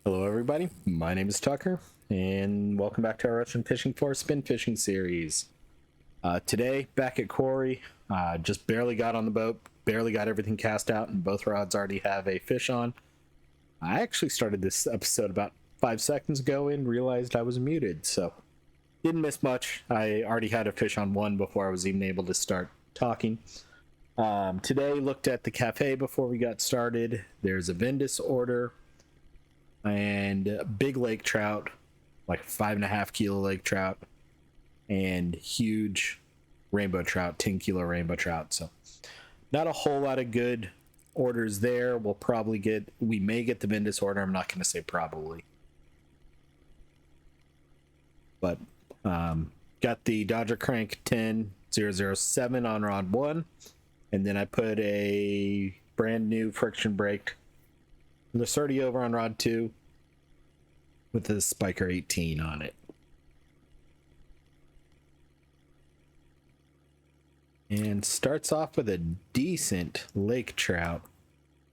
Hello, everybody. My name is Tucker, and welcome back to our Russian Fishing for Spin Fishing series. Today, back at Kuori, just barely got on the boat, barely got everything cast out, and both rods already have a fish on. I actually started this episode about 5 seconds ago and realized I was muted, so didn't miss much. I already had a fish on one before I was even able to start talking. Today, looked at the cafe before we got started. There's a Vendus order and big lake trout, like 5.5 kilo lake trout, and huge rainbow trout, 10 kilo rainbow trout. So not a whole lot of good orders there. We may get the Vendus order. I'm not going to say probably, but got the Dodger Crank 10007 on rod 1, and then I put a brand new friction brake Lacerti over on rod 2 with the Spiker 18 on it. And starts off with a decent lake trout.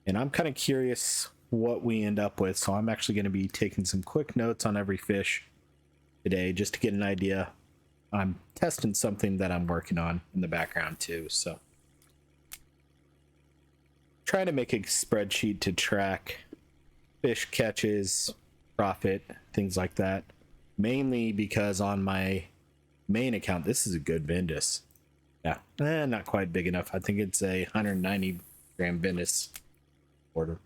And I'm kind of curious what we end up with, so I'm actually going to be taking some quick notes on every fish today just to get an idea. I'm testing something that I'm working on in the background too, so trying to make a spreadsheet to track fish catches, profit, things like that, mainly because on my main account, this is a good Vendus. Not quite big enough. I think it's a 190 gram Vendus order.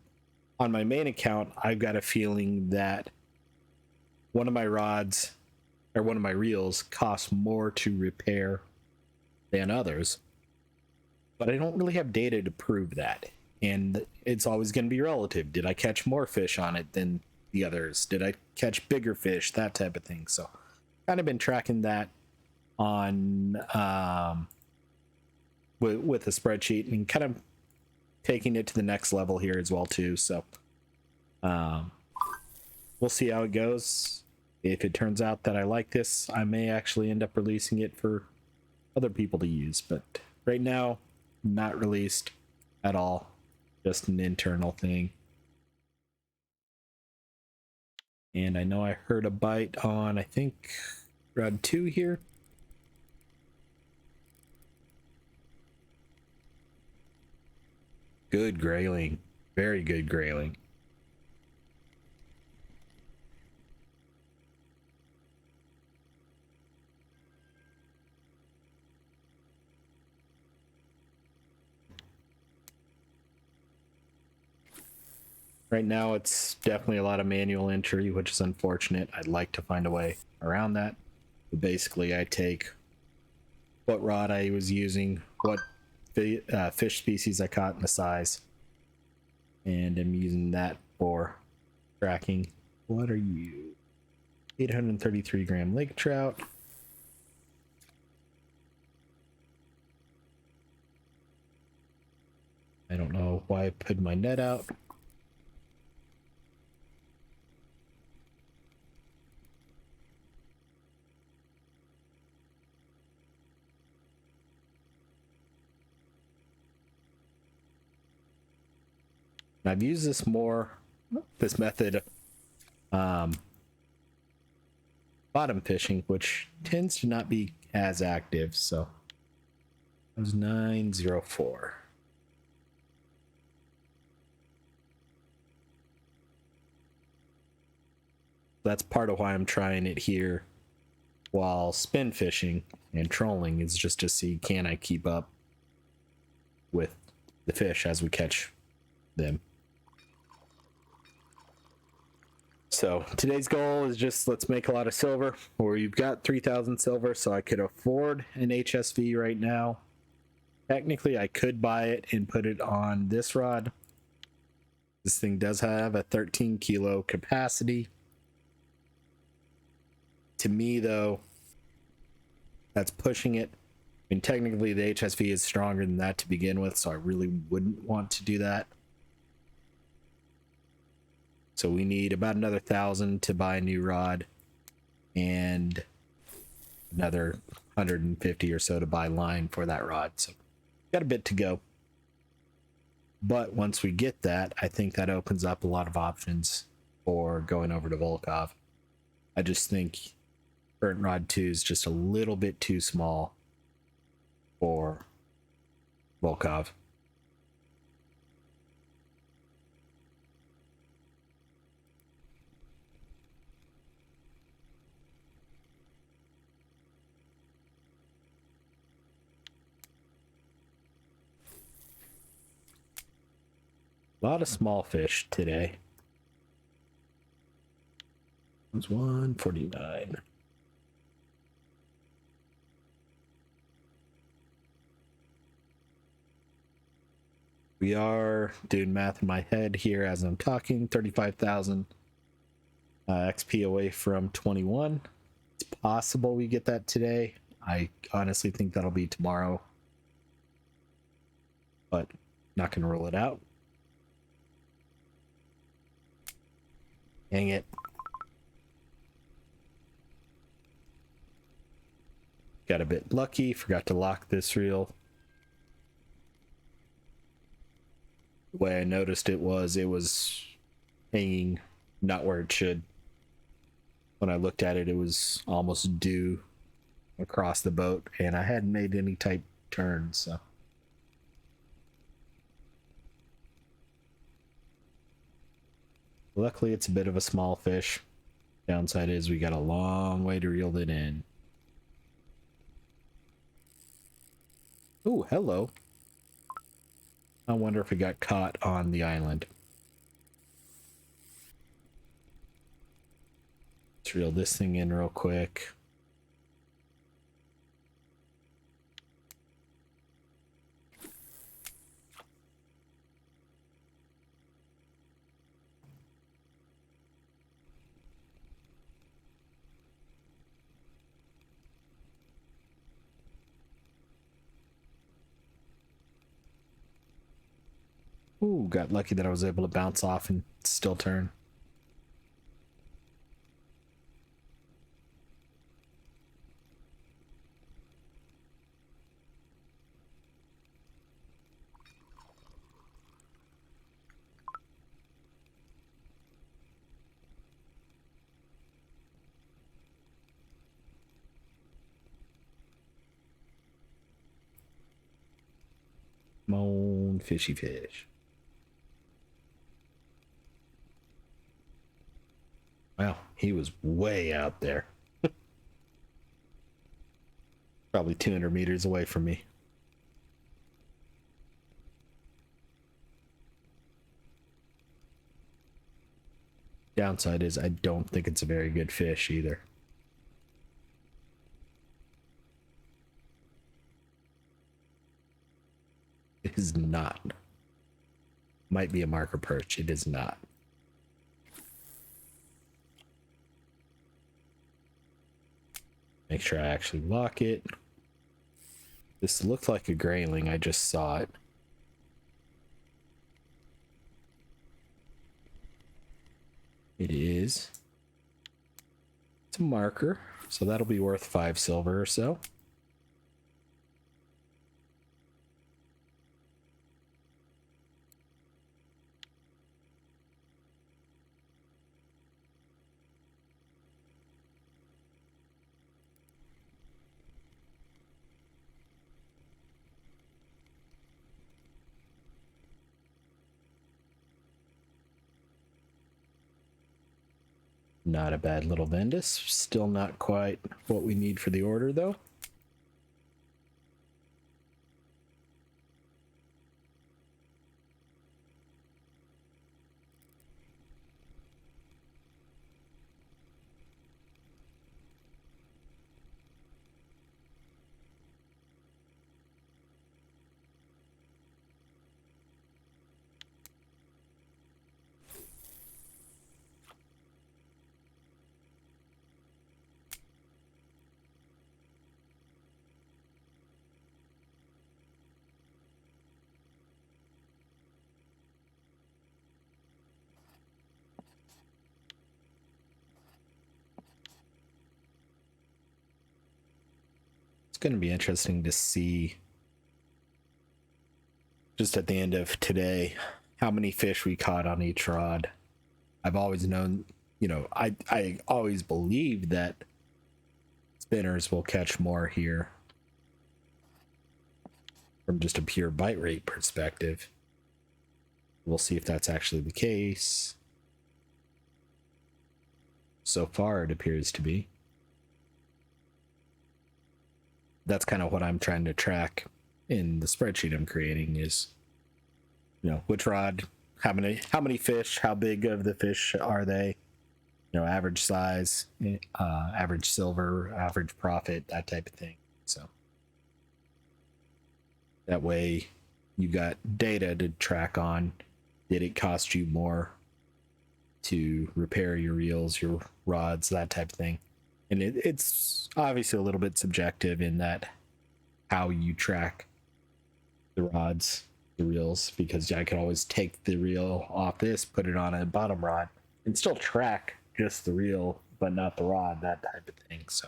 On my main account, I've got a feeling that one of my rods or one of my reels costs more to repair than others, but I don't really have data to prove that. And it's always going to be relative. Did I catch more fish on it than the others? Did I catch bigger fish? That type of thing. So kind of been tracking that on with a spreadsheet and kind of taking it to the next level here as well too. So we'll see how it goes. If it turns out that I like this, I may actually end up releasing it for other people to use, but right now not released at all. Just an internal thing. And I know I heard a bite on, I think, rod 2 here. Good grayling. Very good grayling. Right now, it's definitely a lot of manual entry, which is unfortunate. I'd like to find a way around that. But basically, I take what rod I was using, what fish species I caught, and the size, and I'm using that for tracking. What are you? 833 gram lake trout. I don't know why I put my net out. I've used this method, bottom fishing, which tends to not be as active. So it was 904. That's part of why I'm trying it here while spin fishing and trolling, is just to see, can I keep up with the fish as we catch them. So today's goal is just, let's make a lot of silver. We've got 3,000 silver, so I could afford an HSV right now. Technically, I could buy it and put it on this rod. This thing does have a 13 kilo capacity. To me, though, that's pushing it. I mean, technically, the HSV is stronger than that to begin with, so I really wouldn't want to do that. So we need about another 1,000 to buy a new rod, and another 150 or so to buy line for that rod. So got a bit to go. But once we get that, I think that opens up a lot of options for going over to Volkov. I just think current rod 2 is just a little bit too small for Volkov. A lot of small fish today. It's 149. We are doing math in my head here as I'm talking. 35,000 XP away from 21. It's possible we get that today. I honestly think that'll be tomorrow, but not going to rule it out. Dang it. Got a bit lucky, forgot to lock this reel. The way I noticed it was hanging not where it should. When I looked at it, it was almost due across the boat, and I hadn't made any tight turns, so. Luckily, it's a bit of a small fish. Downside is we got a long way to reel it in. Oh, hello. I wonder if it got caught on the island. Let's reel this thing in real quick. Ooh, got lucky that I was able to bounce off and still turn. Come on, fishy fish. Wow, he was way out there. Probably 200 meters away from me. Downside is I don't think it's a very good fish either. It is not. Might be a marker perch. It is not. Make sure I actually lock it. This looked like a grayling. I just saw it. It is. It's a marker, so that'll be worth 5 silver or so. Not a bad little Vendus. Still not quite what we need for the order, though. It's going to be interesting to see just at the end of today how many fish we caught on each rod. I've always known, I always believed that spinners will catch more here from just a pure bite rate perspective. We'll see if that's actually the case. So far, it appears to be. That's kind of what I'm trying to track in the spreadsheet I'm creating is, which rod, how many fish, how big of the fish are they, average size, average silver, average profit, that type of thing. So that way you got data to track on. Did it cost you more to repair your reels, your rods, that type of thing? And it's obviously a little bit subjective in that how you track the rods, the reels, because I could always take the reel off this, put it on a bottom rod, and still track just the reel, but not the rod, that type of thing. So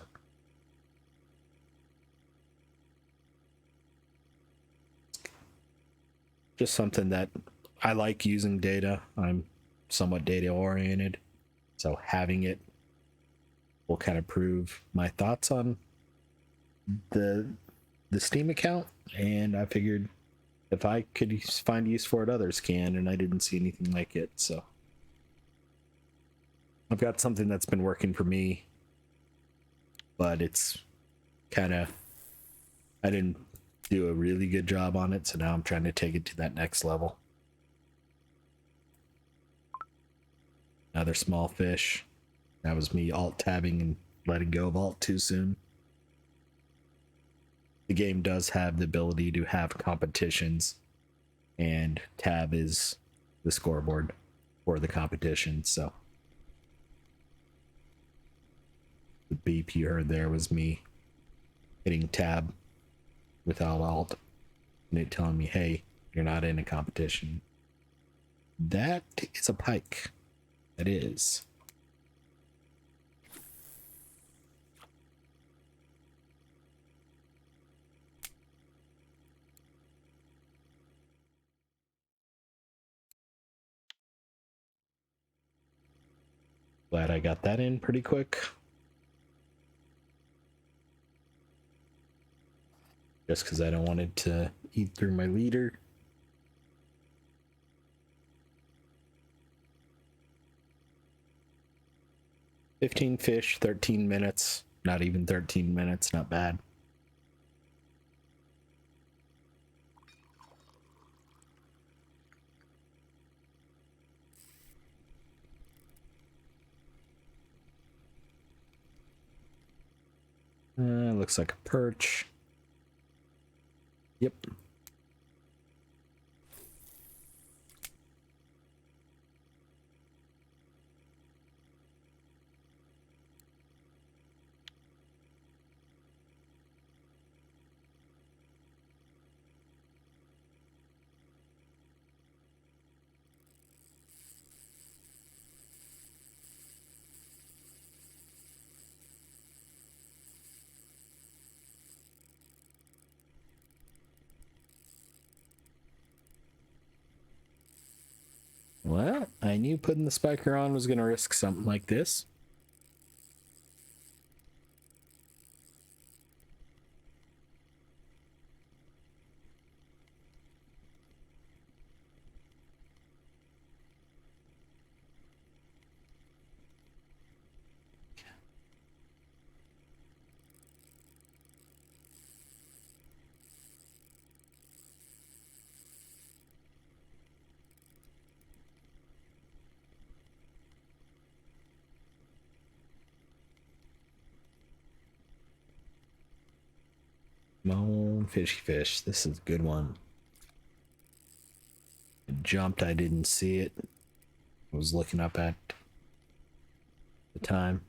just something that I like using data. I'm somewhat data oriented, so having it will kind of prove my thoughts on the Steam account, and I figured if I could find use for it, others can, and I didn't see anything like it. So I've got something that's been working for me, but it's kind of, I didn't do a really good job on it, so now I'm trying to take it to that next level. Another small fish. That was me alt tabbing and letting go of alt too soon. The game does have the ability to have competitions, and tab is the scoreboard for the competition. So the beep you heard there was me hitting tab without alt and it telling me, hey, you're not in a competition. That is a pike. That is. Glad I got that in pretty quick. Just because I don't want it to eat through my leader. $15 fish, 13 minutes. Not even 13 minutes, not bad. Looks like a perch. Yep. Well, I knew putting the spiker on was going to risk something like this. Come on, fishy fish. This is a good one. It jumped, I didn't see it. I was looking up at the time.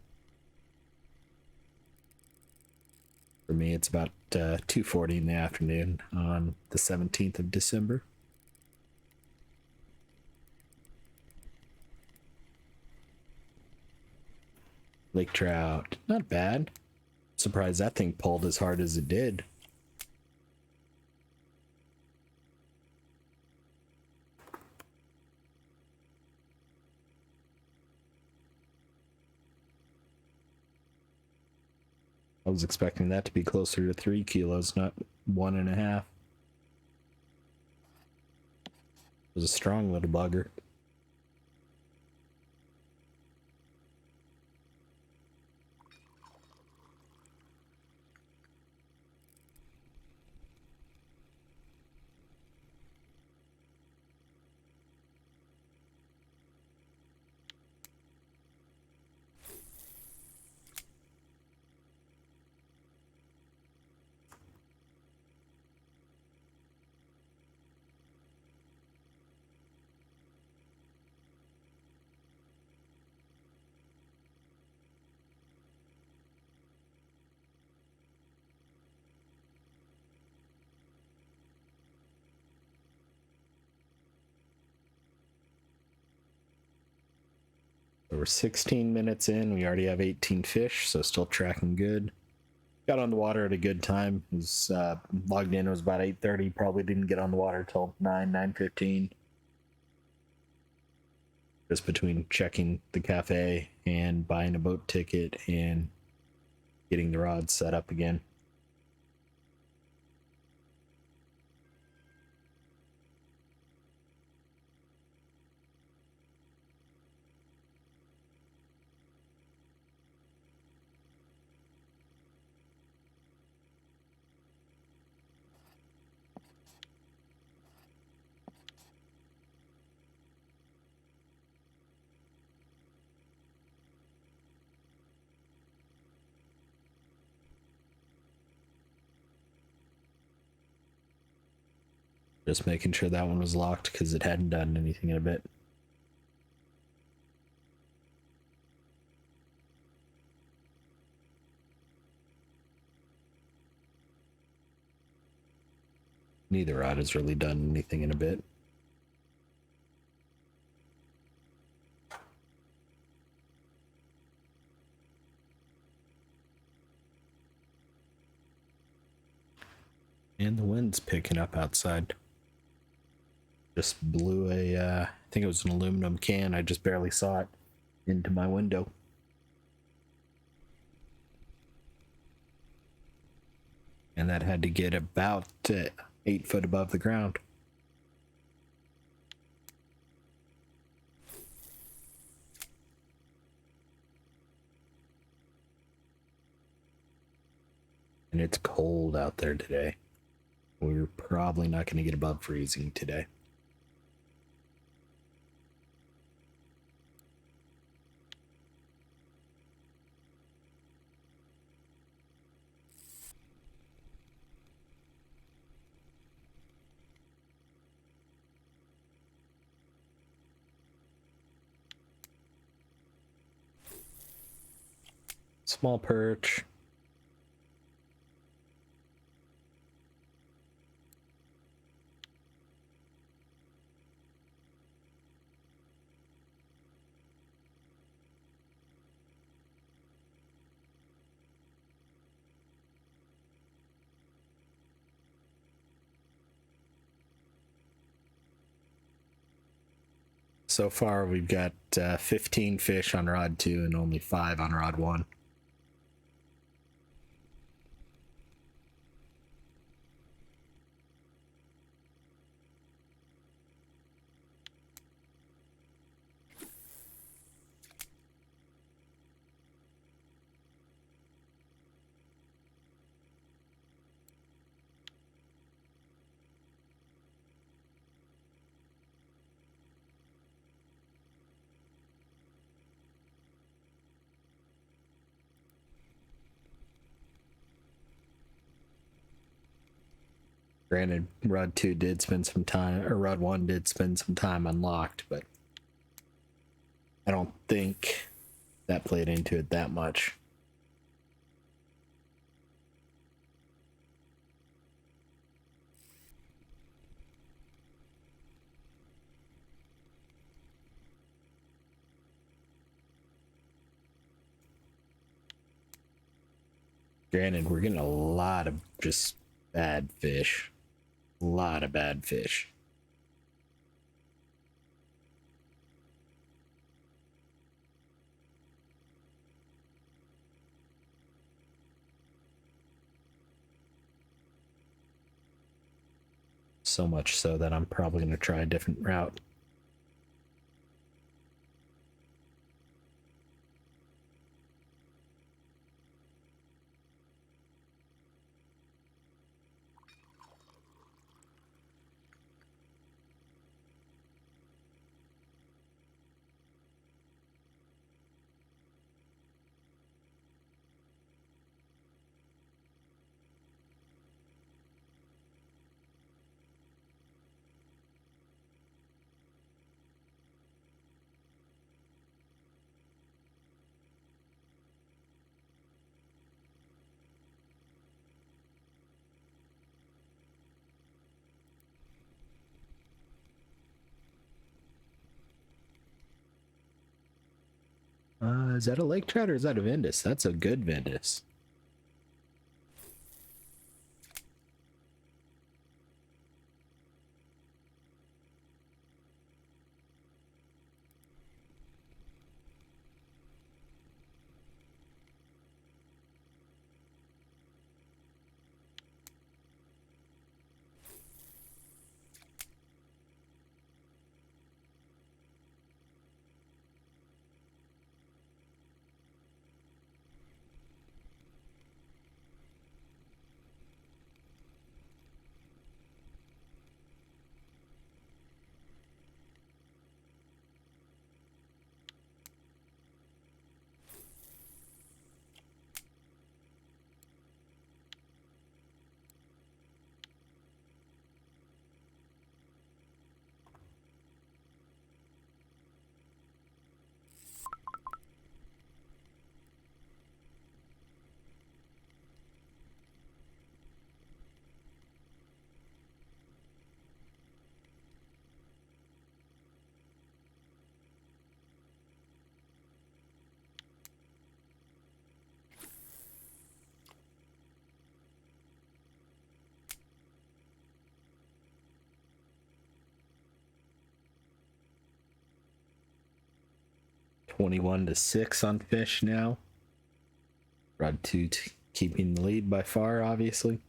For me, it's about 2:40 in the afternoon on the 17th of December. Lake trout, not bad. Surprised that thing pulled as hard as it did. I was expecting that to be closer to 3 kilos, not 1.5. It was a strong little bugger. We're 16 minutes in. We already have 18 fish, so still tracking good. Got on the water at a good time. Was logged in. It was about 8:30. Probably didn't get on the water till 9:15. Just between checking the cafe and buying a boat ticket and getting the rods set up again. Just making sure that one was locked because it hadn't done anything in a bit. Neither rod has really done anything in a bit. And the wind's picking up outside. Just blew I think it was an aluminum can. I just barely saw it into my window. And that had to get about 8 foot above the ground. And it's cold out there today. We're probably not going to get above freezing today. Small perch. So far, we've got 15 fish on rod 2 and only 5 on rod 1. Granted, rod 2 did spend some time, or rod 1 did spend some time unlocked, but I don't think that played into it that much. Granted, we're getting a lot of just bad fish. A lot of bad fish. So much so that I'm probably going to try a different route. Is that a lake trout or is that a Ventus? That's a good Ventus. $21-6 on fish now. Rod 2 keeping the lead by far, obviously.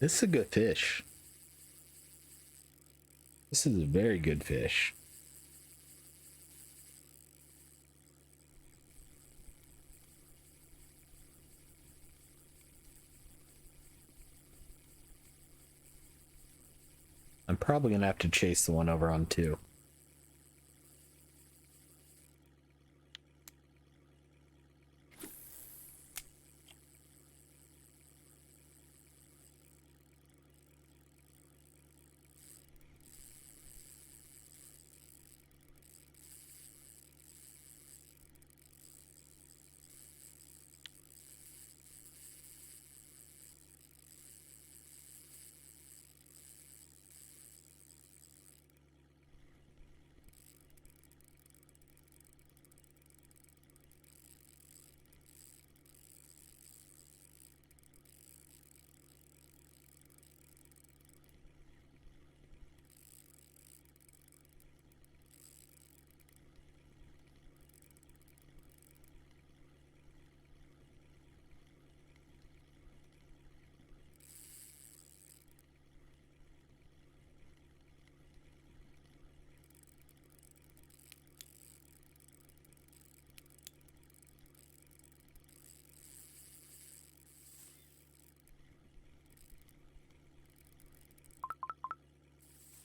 This is a good fish. This is a very good fish. I'm probably going to have to chase the one over on 2.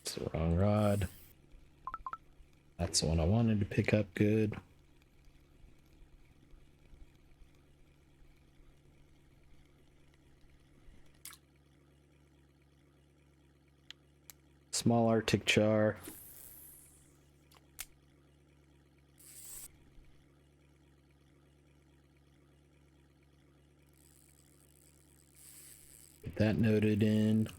It's the wrong rod. That's the one I wanted to pick up good. Small Arctic char. Get that noted in.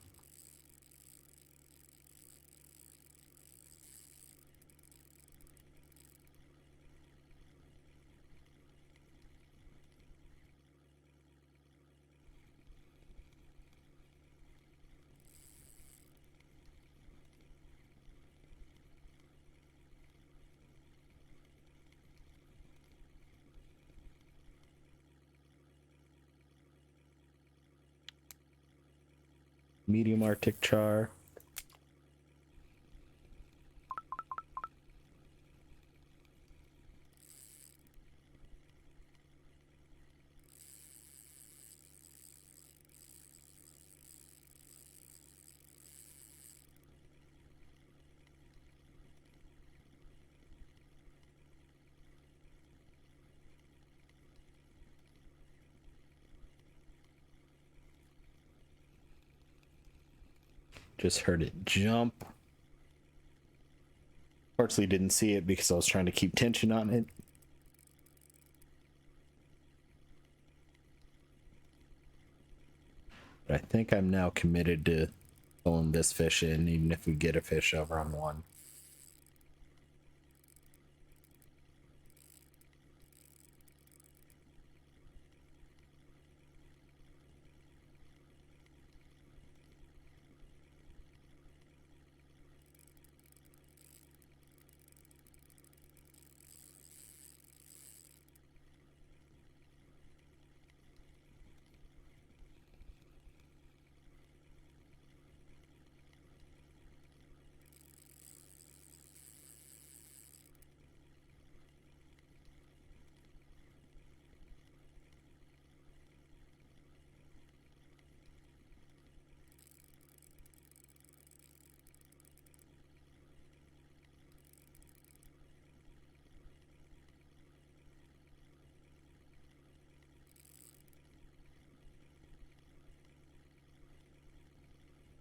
Medium Arctic char. Just heard it jump. Fortunately didn't see it because I was trying to keep tension on it. But I think I'm now committed to pulling this fish in, even if we get a fish over on one.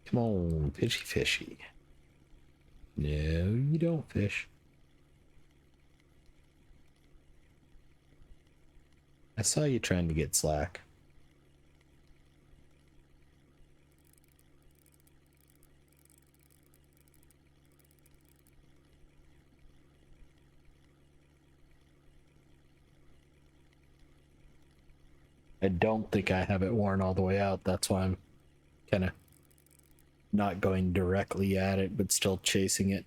Come on, fishy fishy. No, you don't fish. I saw you trying to get slack. I don't think I have it worn all the way out. That's why I'm kind of not going directly at it, but still chasing it.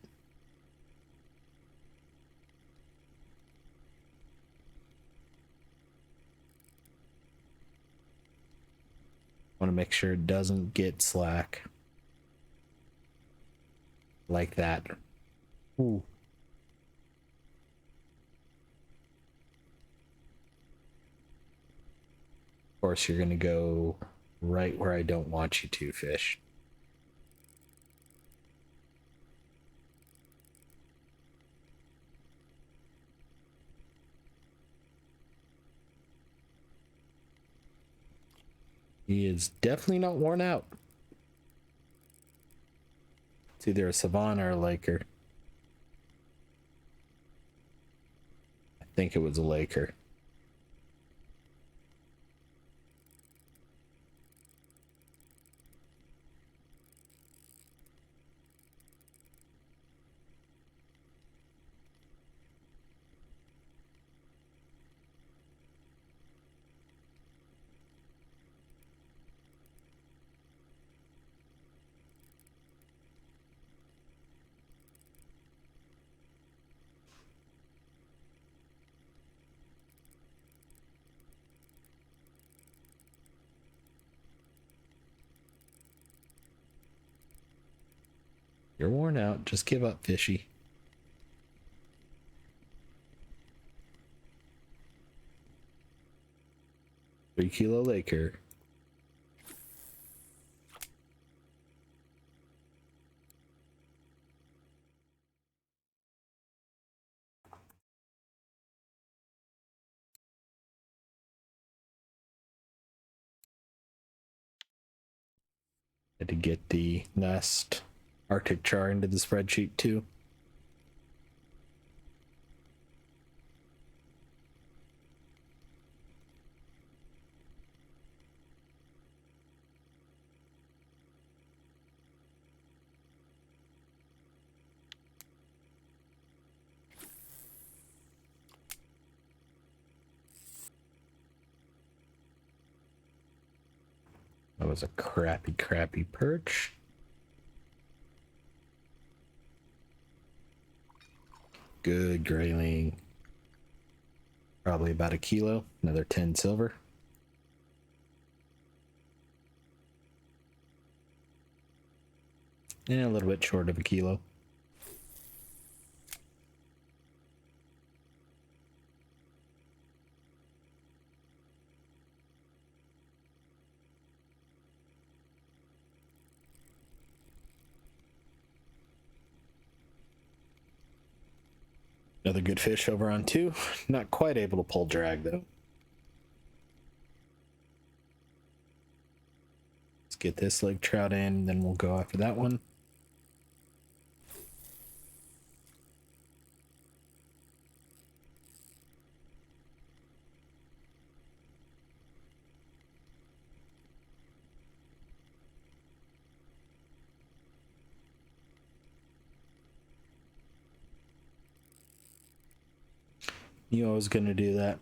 Want to make sure it doesn't get slack. Like that. Ooh. Of course, you're going to go right where I don't want you to, fish. He is definitely not worn out. It's either a Savannah or a Laker. I think it was a Laker. You're worn out. Just give up, fishy. $3 kilo Laker. Had to get the nest Arctic char into the spreadsheet too. That was a crappy perch. Good grayling. Probably about a kilo. Another 10 silver. And a little bit short of a kilo. Another good fish over on 2. Not quite able to pull drag though. Let's get this leg trout in, then we'll go after that one. You always gonna do that.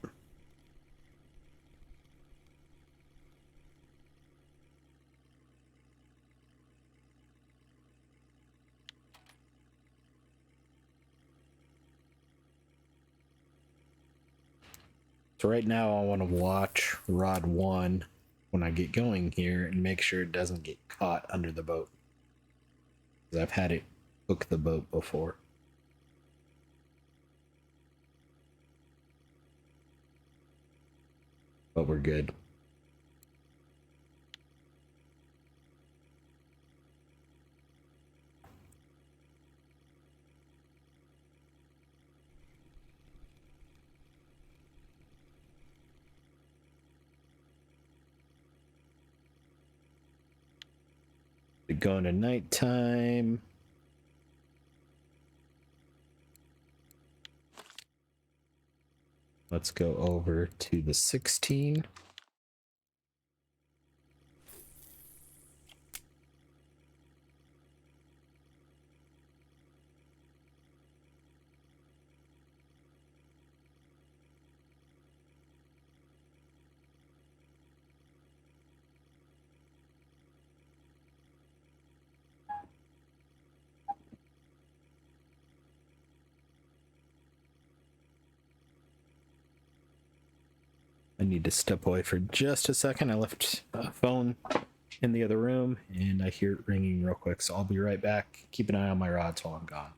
So right now I want to watch rod 1 when I get going here and make sure it doesn't get caught under the boat. Because I've had it hook the boat before. But we're good. Going to nighttime. Let's go over to the 16. I need to step away for just a second. I left a phone in the other room and I hear it ringing real quick, so I'll be right back. Keep an eye on my rods while I'm gone.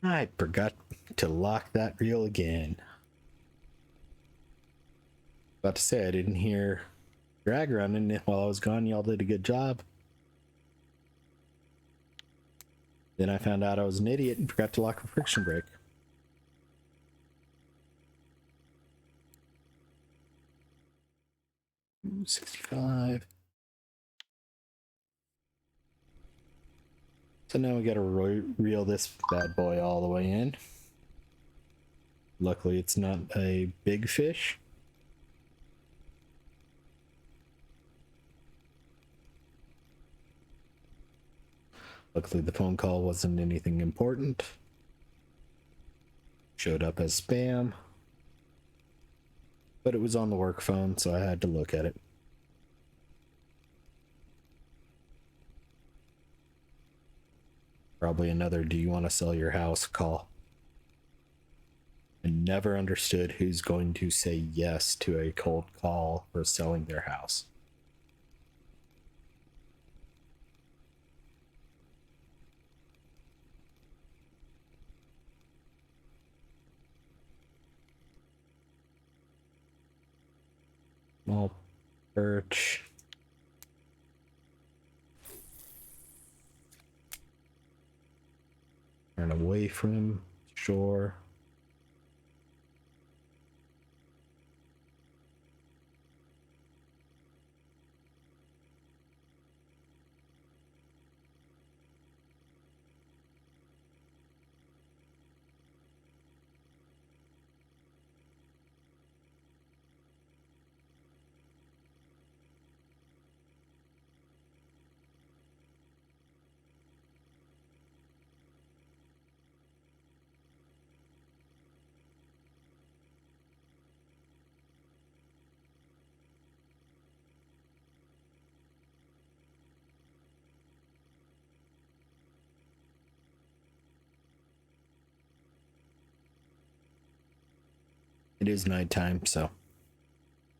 I forgot to lock that reel again. About to say, I didn't hear drag running while I was gone. Y'all did a good job. Then I found out I was an idiot and forgot to lock a friction brake. Ooh, 65. So now we gotta reel this bad boy all the way in. Luckily, it's not a big fish. Luckily, the phone call wasn't anything important. Showed up as spam. But it was on the work phone, so I had to look at it. Probably another "do you want to sell your house" call. I never understood who's going to say yes to a cold call for selling their house. Small perch. Turn away from shore. It is nighttime, so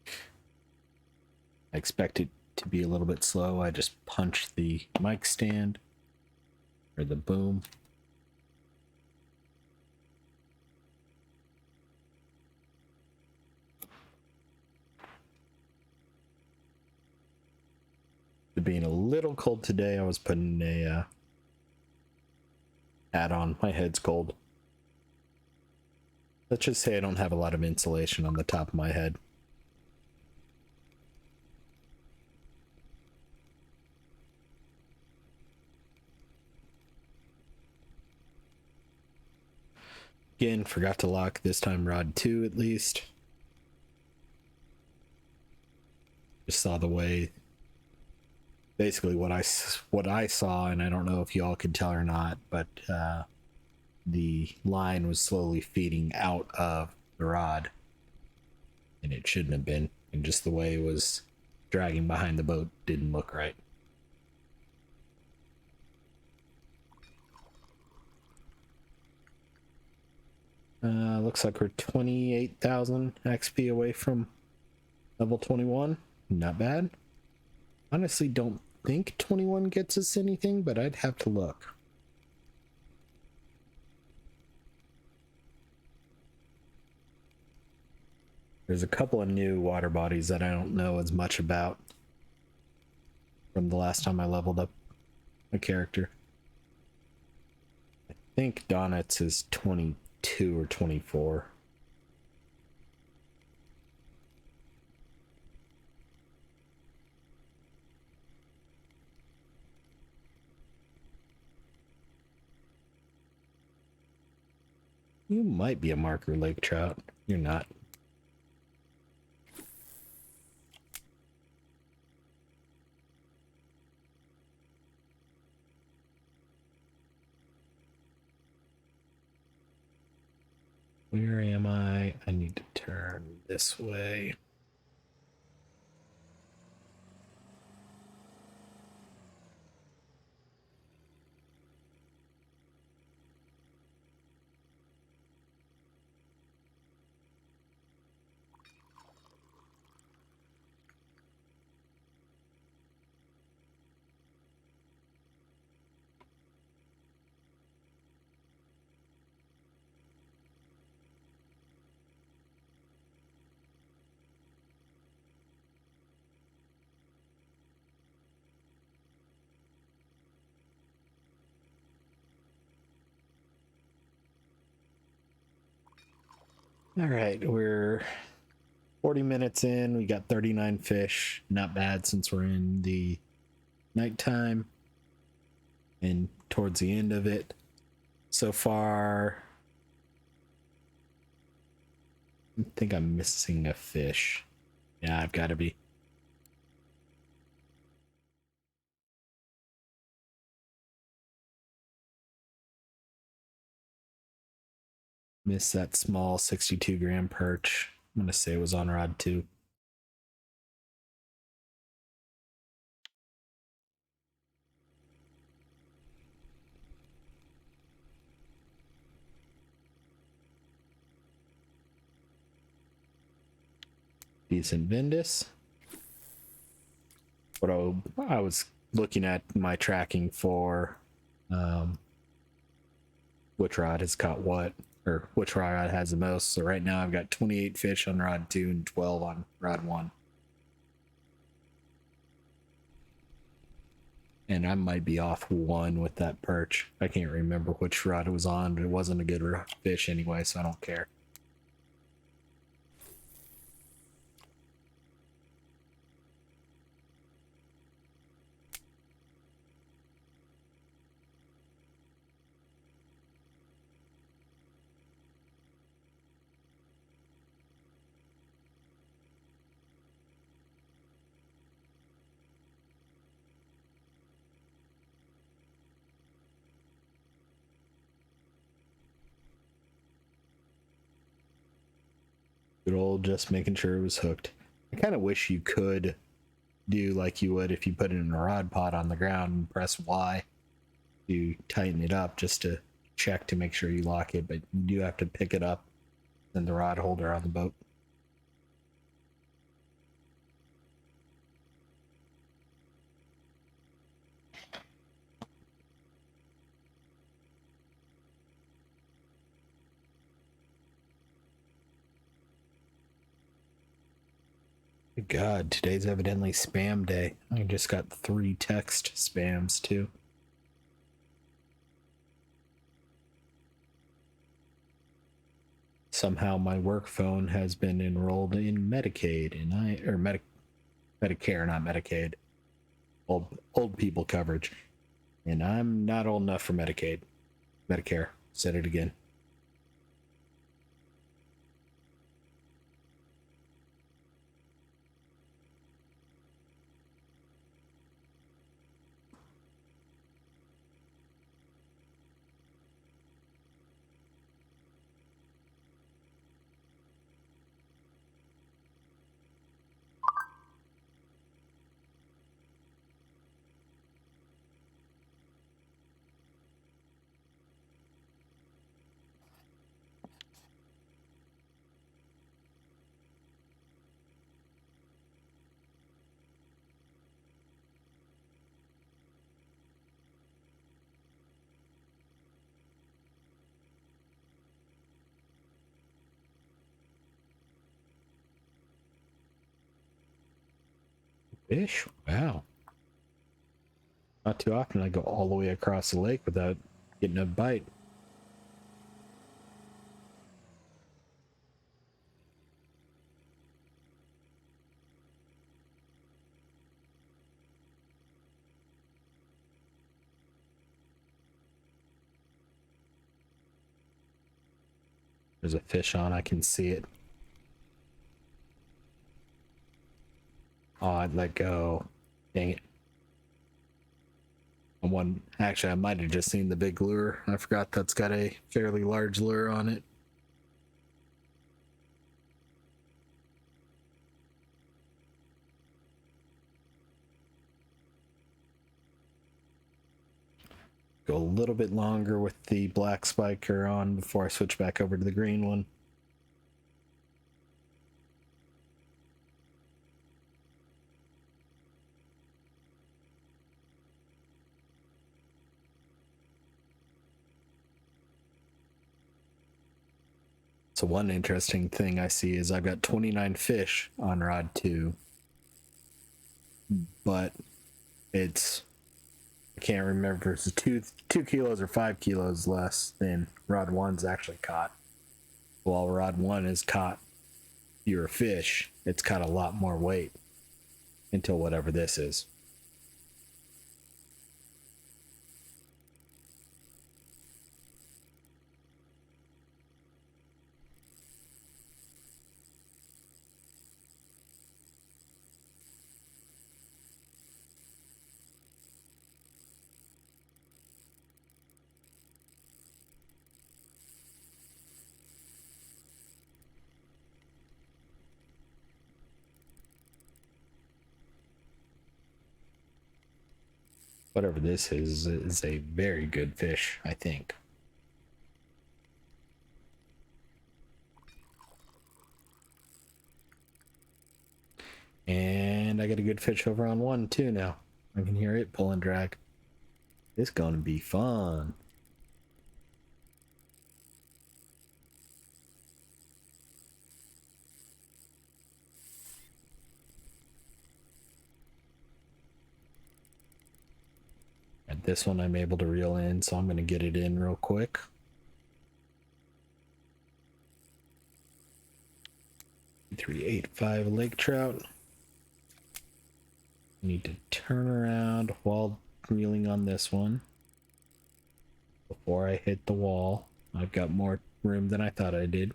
I expect it to be a little bit slow. I just punched the mic stand, or the boom. It being a little cold today, I was putting a hat on. My head's cold. Let's just say I don't have a lot of insulation on the top of my head. Again, forgot to lock this time rod 2 at least. Just saw the way, basically what I saw, and I don't know if y'all could tell or not, but the line was slowly feeding out of the rod, and it shouldn't have been, and just the way it was dragging behind the boat didn't look right. Looks like we're 28,000 XP away from level 21. Not bad. Honestly, don't think 21 gets us anything, but I'd have to look. There's a couple of new water bodies that I don't know as much about from the last time I leveled up a character. I think Donnett's is 22 or 24. You might be a marker lake trout. You're not. Where am I? I need to turn this way. All right, we're 40 minutes in. We got 39 fish. Not bad since we're in the nighttime and towards the end of it. So far, I think I'm missing a fish. Yeah, I've got to be. Miss that small 62-gram perch. I'm going to say it was on rod 2. Decent Vindus. What I was looking at my tracking for which rod has caught what, or which rod has the most. So right now I've got 28 fish on rod 2 and 12 on rod 1. And I might be off 1 with that perch. I can't remember which rod it was on, but it wasn't a good fish anyway, so I don't care. Good old just making sure it was hooked. I kind of wish you could do like you would if you put it in a rod pot on the ground and press Y to tighten it up just to check to make sure you lock it, but you do have to pick it up in the rod holder on the boat. God, today's evidently spam day. I just got 3 text spams too. Somehow my work phone has been enrolled in Medicaid, and Medicare, not Medicaid. Old people coverage, and I'm not old enough for Medicaid. Medicare. Said it again. Fish? Wow. Not too often I go all the way across the lake without getting a bite. There's a fish on, I can see it. Oh, I'd let go. Dang it. Actually, I might have just seen the big lure. I forgot that's got a fairly large lure on it. Go a little bit longer with the black spiker on before I switch back over to the green one. So one interesting thing I see is I've got 29 fish on rod 2, but it's, I can't remember if it's 2 kilos or 5 kilos less than rod 1's actually caught. While rod one has caught fewer fish, it's caught a lot more weight until whatever this is. Whatever this is a very good fish, I think. And I got a good fish over on one too now. I can hear it pull and drag. It's gonna be fun. And this one I'm able to reel in, so I'm gonna get it in real quick. $3.85 lake trout. Need to turn around while reeling on this one before I hit the wall. I've got more room than I thought I did.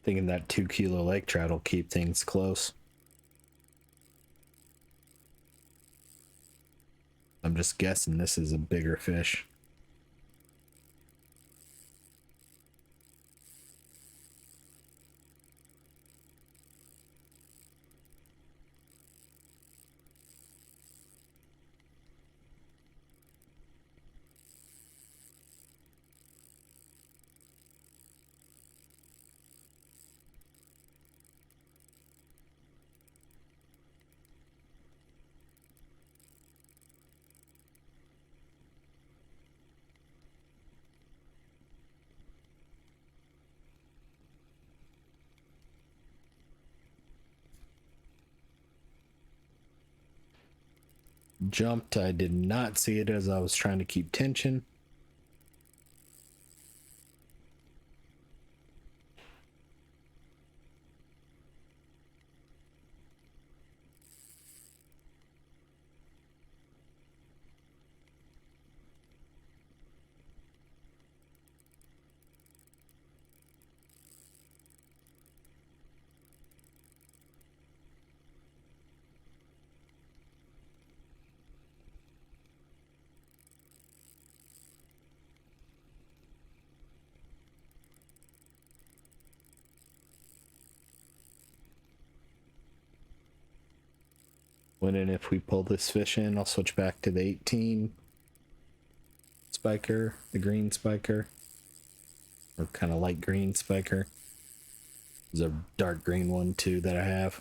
Thinking that 2 kilo lake trout will keep things close. I'm just guessing this is a bigger fish. Jumped. I did not see it as I was trying to keep tension. When and if we pull this fish in, I'll switch back to the 18 spiker, the green spiker, or kind of light green spiker. There's a dark green one too that I have.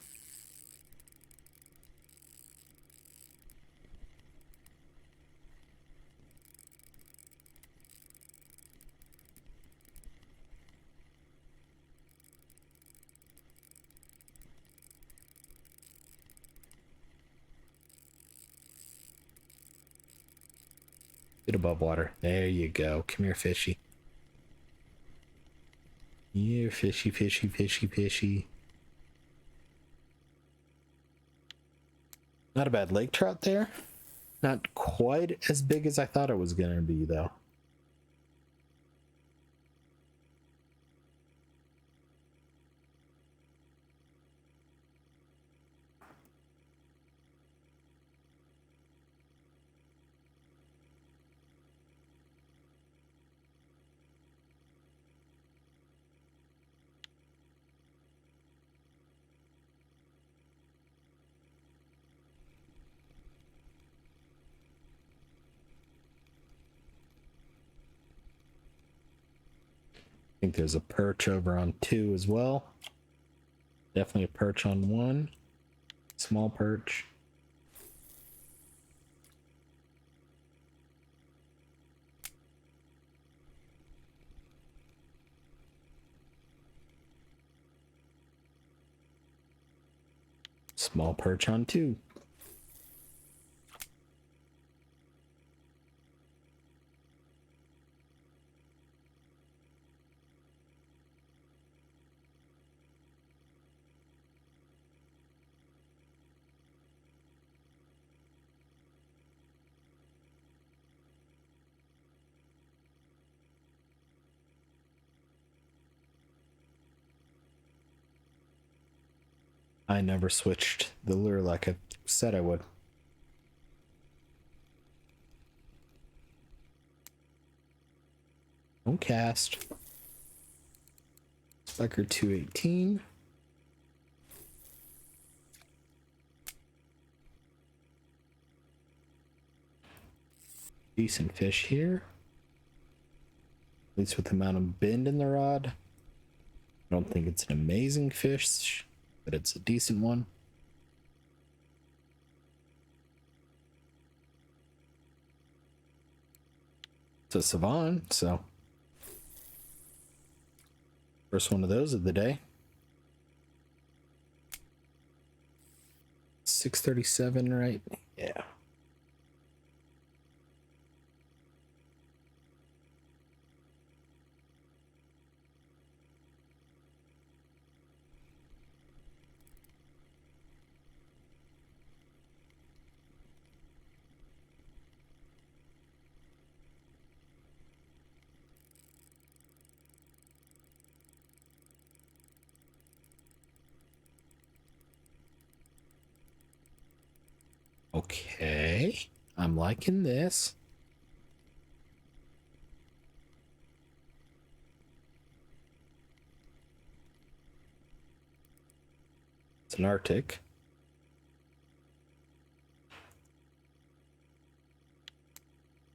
Get above water. There you go. Come here, fishy. Here, fishy, fishy, fishy, fishy. Not a bad lake trout there. Not quite as big as I thought it was going to be, though. I think there's a perch over on 2 as well. Definitely a perch on 1. Small perch. Small perch on 2. I never switched the lure like I said I would. Don't cast. Sucker 218. Decent fish here. At least with the amount of bend in the rod. I don't think it's an amazing fish, but it's a decent one. It's a Savant, so first one of those of the day. 637, right? Yeah. Okay, I'm liking this. It's an Arctic.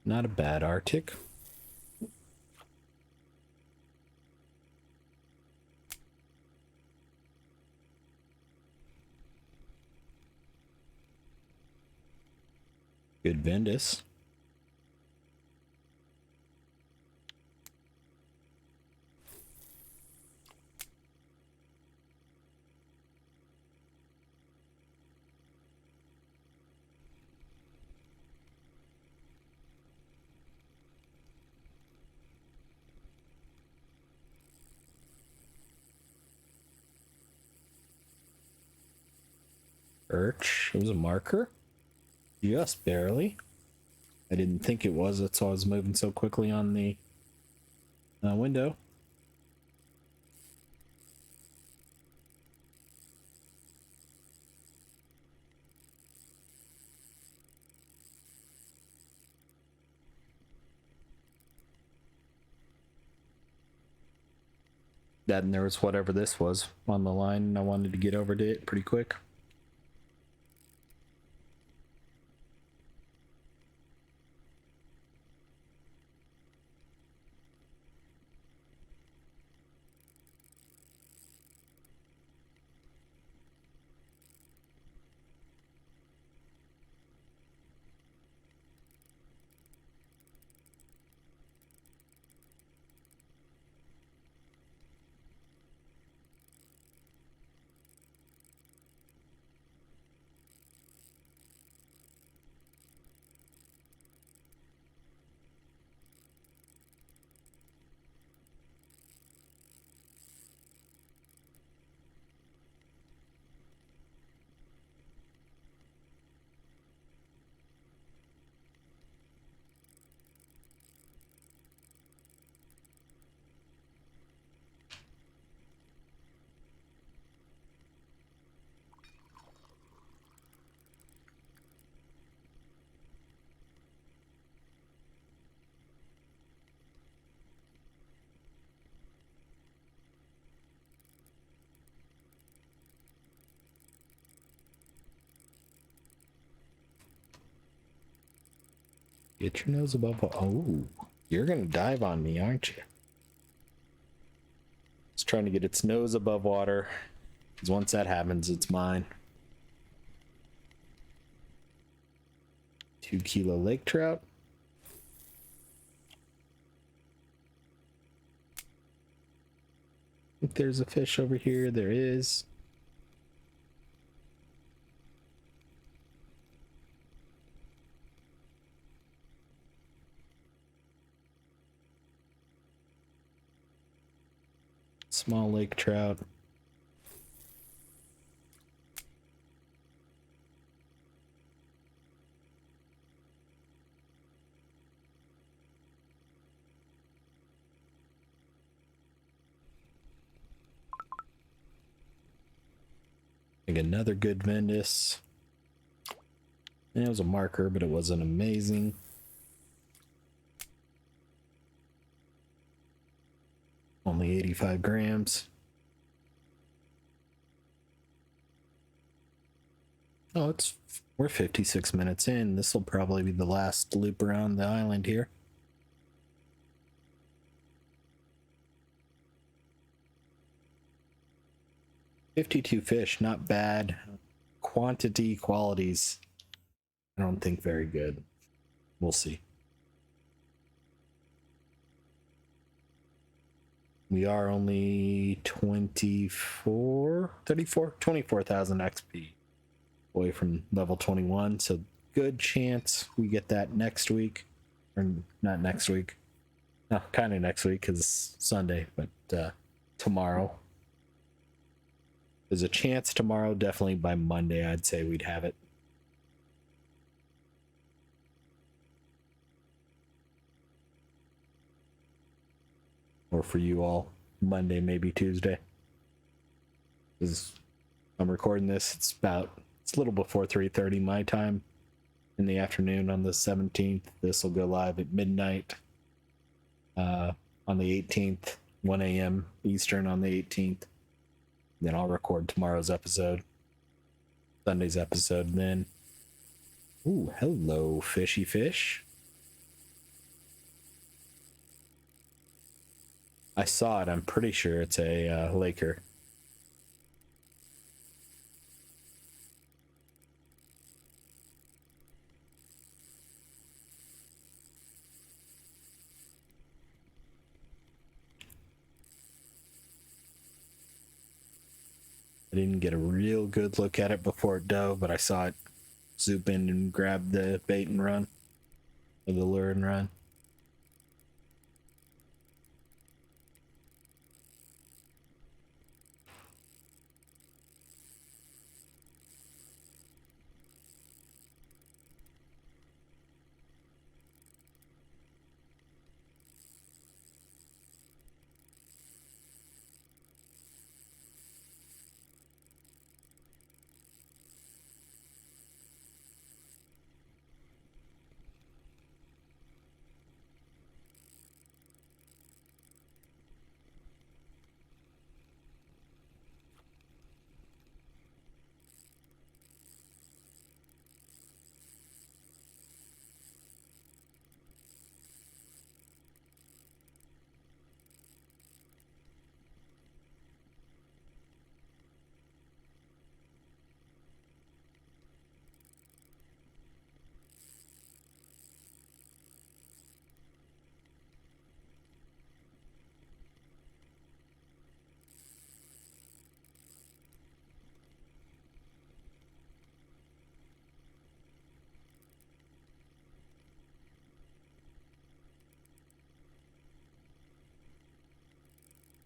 Not a bad Arctic. Good Vendus. Birch. It was a marker. Just barely. I didn't think it was. That's why I was moving so quickly on the window. That and there was whatever this was on the line, and I wanted to get over to it pretty quick. Get your nose above. Oh, you're gonna dive on me, aren't you? It's trying to get its nose above water, because once that happens, it's mine. 2-kilo lake trout. I think there's a fish over here. There is. Small lake trout. I think another good Ventus. And it was a marker, but it wasn't amazing. Only 85 grams. Oh, we're 56 minutes in. This will probably be the last loop around the island here. $52 fish, not bad. Quantity, qualities, I don't think very good. We'll see. We are only 24,000 XP away from level 21, so good chance we get that next week. Or not next week. No, kind of next week because it's Sunday, but tomorrow. There's a chance tomorrow, definitely by Monday, I'd say we'd have it. Or for you all, Monday, maybe Tuesday. Because I'm recording this, it's a little before 3:30 my time in the afternoon on the 17th. This will go live at midnight on the 18th, 1 a.m. Eastern on the 18th. Then I'll record tomorrow's episode, Sunday's episode then. Ooh, hello, fishy fish. I saw it. I'm pretty sure it's a Laker. I didn't get a real good look at it before it dove, but I saw it zoop in and grab the bait and run, or the lure and run.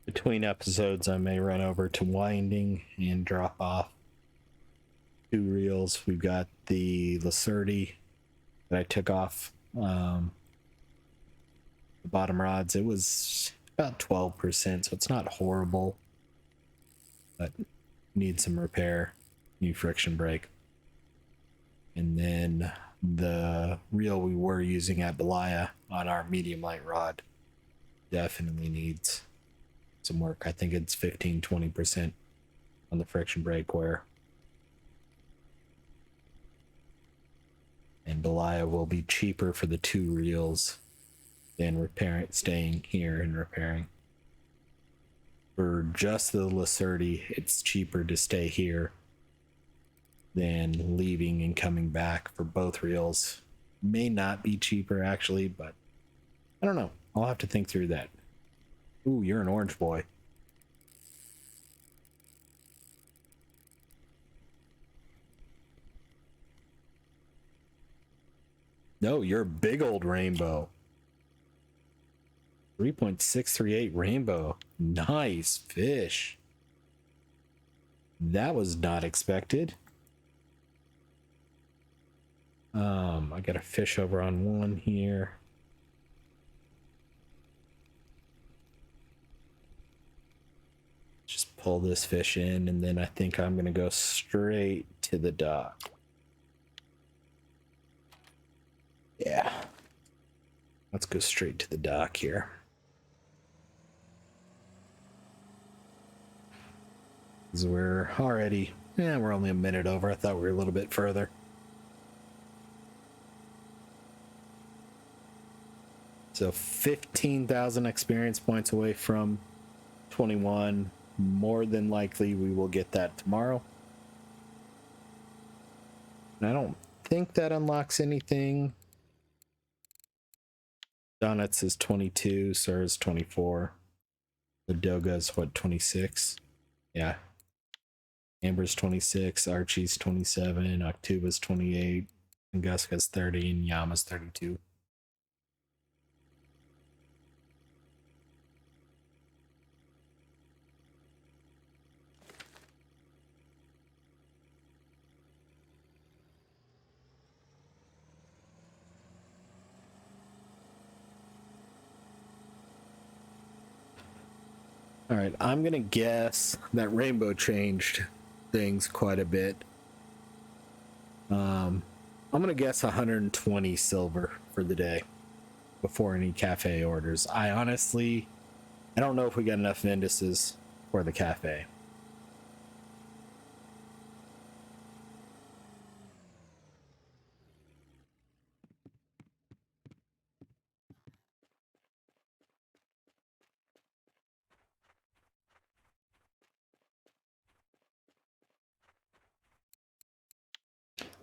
Between episodes, I may run over to winding and drop off 2 reels. We've got the Lacerti that I took off the bottom rods. It was about 12%, so it's not horrible, but needs some repair, new friction brake. And then the reel we were using at Belaya on our medium light rod definitely needs some work. I think it's 15-20% on the friction brake wear. And Belaya will be cheaper for the 2 reels than staying here and repairing. For just the Lacerti, it's cheaper to stay here than leaving and coming back for both reels. May not be cheaper actually, but I don't know. I'll have to think through that. Ooh, you're an orange boy. No, you're a big old rainbow. 3.638 rainbow. Nice fish. That was not expected. I got a fish over on one here. Just pull this fish in, and then I think I'm gonna go straight to the dock. Yeah. Let's go straight to the dock here. Because we're already, we're only a minute over. I thought we were a little bit further. So 15,000 experience points away from 21. More than likely, we will get that tomorrow. And I don't think that unlocks anything. Donuts is 22, Sir is 24. The Doga's what, 26? Yeah. Amber's 26, Archie's 27, Octuba's 28, and Guska's 30, and Yama's 32. All right, I'm gonna guess that Rainbow changed things quite a bit. I'm gonna guess 120 silver for the day before any cafe orders. I don't know if we got enough indices for the cafe.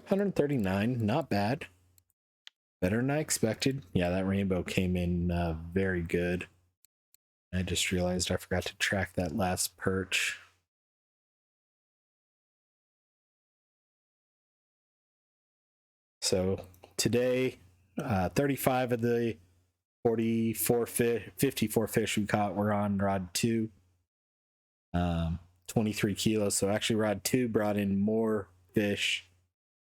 $139, not bad. Better than I expected. Yeah, that rainbow came in very good. I just realized I forgot to track that last perch. So today, 35 of the 54 fish we caught were on rod 2. 23 kilos. So actually rod 2 brought in more fish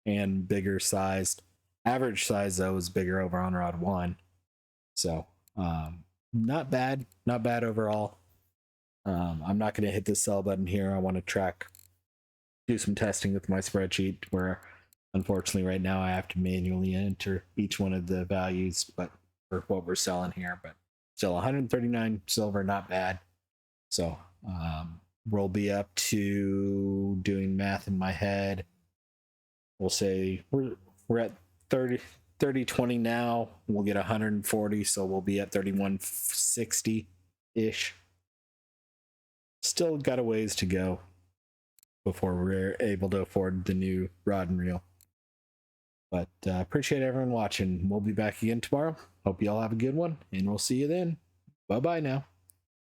and bigger sized. Average size though was bigger over on rod 1. So not bad overall. I'm not going to hit the sell button here. I want to do some testing with my spreadsheet where unfortunately right now I have to manually enter each one of the values, but for what we're selling here, but still 139 silver, not bad. So we'll be up to, doing math in my head, we'll say we're at 30-20 now. We'll get 140, so we'll be at 3160 ish. Still got a ways to go before we're able to afford the new rod and reel. But appreciate everyone watching. We'll be back again tomorrow. Hope you all have a good one, and we'll see you then. Bye bye now.